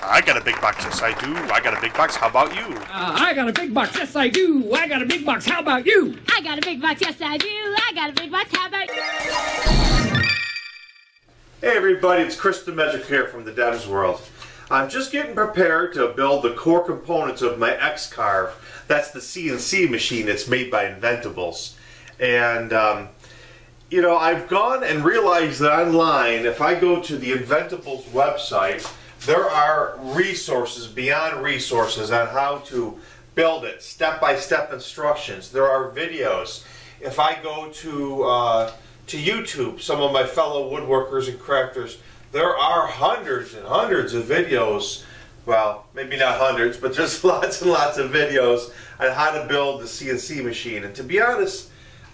I got a big box, yes I do. I got a big box, how about you? I got a big box, yes I do. I got a big box, how about you? I got a big box, yes I do. I got a big box, how about you? Hey everybody, it's Chris Demetrick here from the Dems World. I'm just getting prepared to build the core components of my X Carve. That's the CNC machine that's made by Inventables. And you know, I've gone and realized that online, if I go to the Inventables website, there are resources beyond resources on how to build it, step-by-step instructions. There are videos. If I go to YouTube, some of my fellow woodworkers and crafters, there are hundreds and hundreds of videos. Well, maybe not hundreds, but there's lots and lots of videos on how to build the CNC machine. And to be honest,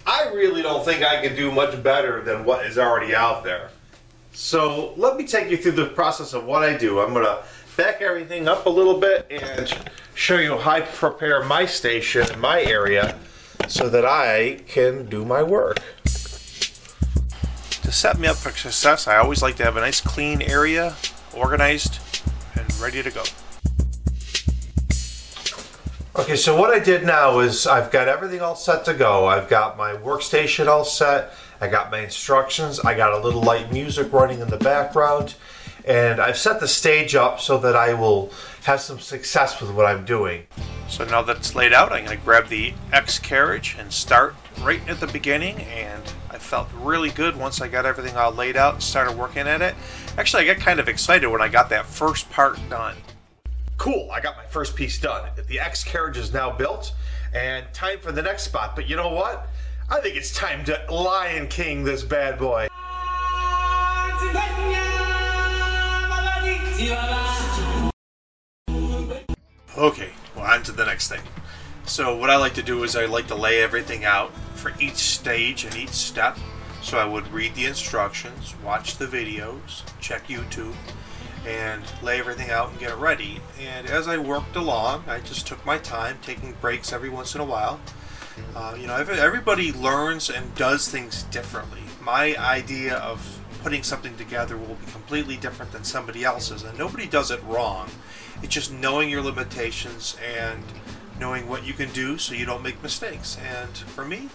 I really don't think I can do much better than what is already out there. So let me take you through the process of what I do. I'm going to back everything up a little bit and show you how I prepare my station, my area, so that I can do my work. To set me up for success, I always like to have a nice clean area, organized and ready to go. Okay, so what I did now is I've got everything all set to go. I've got my workstation all set. I got my instructions. I got a little light music running in the background. And I've set the stage up so that I will have some success with what I'm doing. So now that it's laid out, I'm going to grab the X carriage and start right at the beginning. And I felt really good once I got everything all laid out and started working at it. Actually, I got kind of excited when I got that first part done. Cool, I got my first piece done. The X carriage is now built, and time for the next spot. But you know what? I think it's time to Lion King this bad boy. Okay, well, on to the next thing. So what I like to do is I like to lay everything out for each stage and each step. So I would read the instructions, watch the videos, check YouTube, and lay everything out and get it ready. And as I worked along, I just took my time, taking breaks every once in a while. You know, everybody learns and does things differently. My idea of putting something together will be completely different than somebody else's, and nobody does it wrong. It's just knowing your limitations and knowing what you can do so you don't make mistakes. And for me,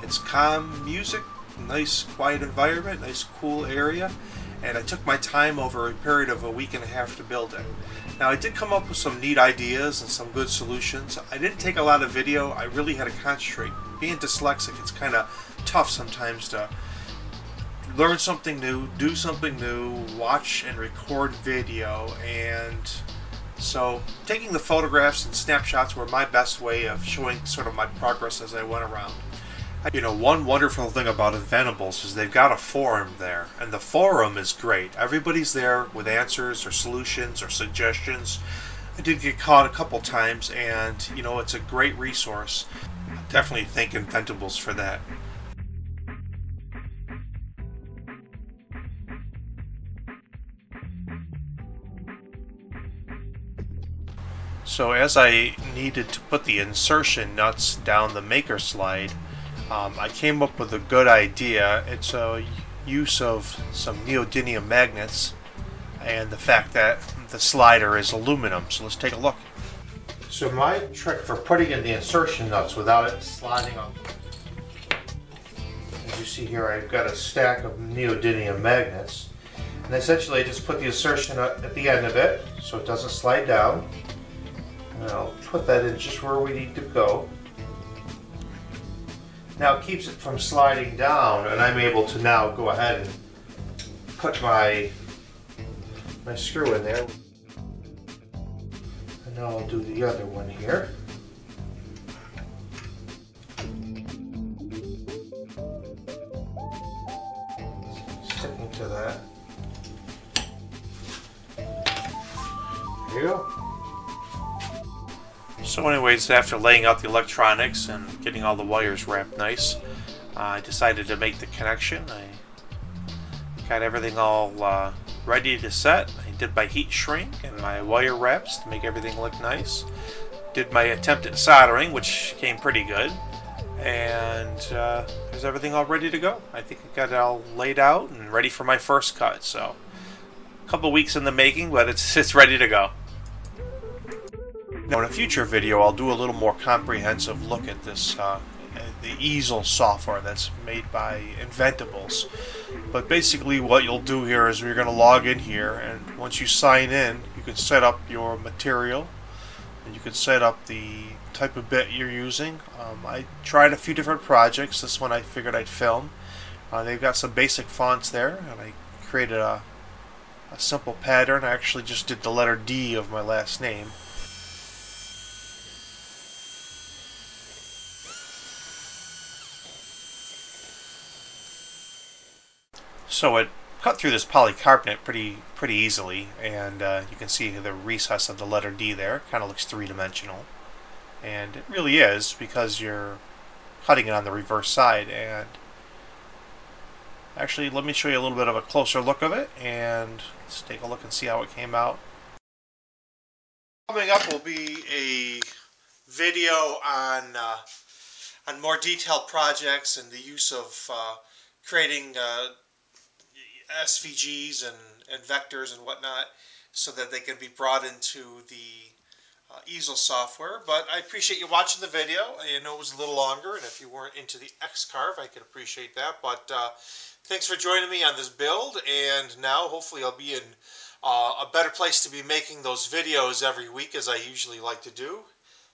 it's calm music, nice quiet environment, nice cool area, and I took my time over a period of a week and a half to build it. Now, I did come up with some neat ideas and some good solutions. I didn't take a lot of video. I really had to concentrate. Being dyslexic, it's kind of tough sometimes to learn something new, do something new, watch and record video. And so taking the photographs and snapshots were my best way of showing sort of my progress as I went around. You know, one wonderful thing about Inventables is they've got a forum there, and the forum is great. Everybody's there with answers or solutions or suggestions. I did get caught a couple times, and you know, it's a great resource. I definitely thank Inventables for that. So as I needed to put the insertion nuts down the maker slide, I came up with a good idea. It's a use of some neodymium magnets and the fact that the slider is aluminum. So let's take a look. So my trick for putting in the insertion nuts without it sliding up. As you see here, I've got a stack of neodymium magnets. And essentially I just put the insertion at the end of it so it doesn't slide down. And I'll put that in just where we need to go. Now it keeps it from sliding down, and I'm able to now go ahead and put my screw in there. And now I'll do the other one here. Sticking to that. There you go. So anyways, after laying out the electronics and getting all the wires wrapped nice, I decided to make the connection. I got everything all ready to set. I did my heat shrink and my wire wraps to make everything look nice. Did my attempt at soldering, which came pretty good. And there's everything all ready to go. I think I got it all laid out and ready for my first cut. So a couple weeks in the making, but it's ready to go. Now in a future video I'll do a little more comprehensive look at this the easel software that's made by Inventables. But basically what you'll do here is you're going to log in here, and once you sign in you can set up your material and you can set up the type of bit you're using. I tried a few different projects. This one I figured I'd film. They've got some basic fonts there, and I created a simple pattern. I actually just did the letter D of my last name. So it cut through this polycarbonate pretty easily, and you can see the recess of the letter D there. Kind of looks three-dimensional, and it really is because you're cutting it on the reverse side. And actually, let me show you a little bit of a closer look of it, and let's take a look and see how it came out. Coming up will be a video on more detailed projects and the use of creating SVGs and vectors and whatnot so that they can be brought into the easel software. But I appreciate you watching the video. I know it was a little longer, and if you weren't into the X Carve, I could appreciate that. But thanks for joining me on this build, and now hopefully I'll be in a better place to be making those videos every week as I usually like to do.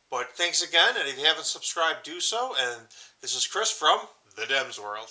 But thanks again, and if you haven't subscribed, do so. And this is Chris from the Dems World.